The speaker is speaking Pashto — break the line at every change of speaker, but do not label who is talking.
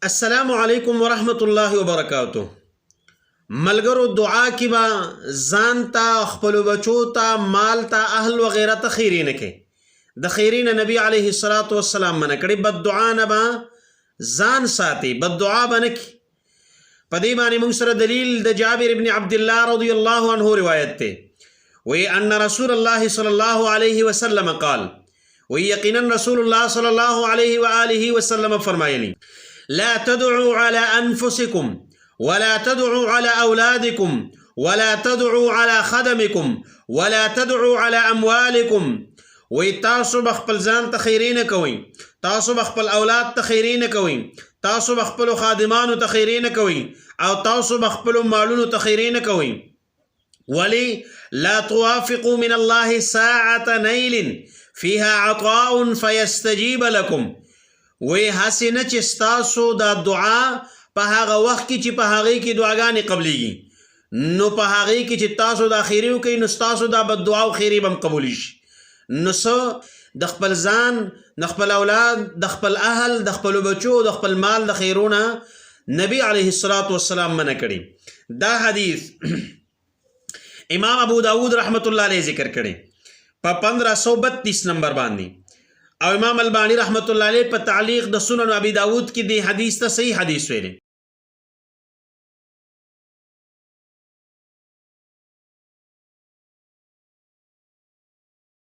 السلام علیکم ورحمت الله وبرکاتہ. ملګرو دعا کی با ځان ته خپل بچو ته مال ته اهل وغیرہ ته خیری نه کې د خیرین نبی علیه الصلاۃ والسلام منع کړي. بد دعا نه با ځان ساتي، بد دعا باندې کی. پدې باندې موږ سره دلیل د جابر ابن عبد الله رضی الله عنه روایت ته وی ان رسول الله صلی الله علیه وسلم قال وی یقینا رسول الله صلی الله علیه و آله وسلم فرمایلی لا تدعوا على أنفسكم ولا تدعوا على أولادكم ولا تدعوا على خدمكم ولا تدعوا على أموالكم. وی تاسو بخپل ځان ته خیرین کوئ، تاسو بخپل اولاد ته خیرین کوئ، تاسو بخپل خادمانو ته خیرین کوئ او تاسو بخپل مالونو ته خیرین کوئ. ولی لا توافقوا من الله ساعة نيل فيها عطاء فيستجيب لكم. وی هسی نه چې ستاسو دا دعا په هغه وخت کې چې په هغې کې دعاګانې قبلیږي، نو په هغې کې چې تاسو دا خیري وکئ نو ستاسو دا بد دعا او خیري به هم قبولی شي. نو څه د خپل ځان، د خپل اولاد، د خپل اهل، د خپلو بچو، د خپل مال د خیرونه نبی علیه الصلاۃ والسلام منع کړي. دا حدیث امام ابو داود رحمت الله علیه ذکر کړي په 1532 نمبر باندې، او امام البانی رحمت الله علیه په تعلیق د سنن ابي داود کې دی حدیث ته صحیح حدیث ویلي.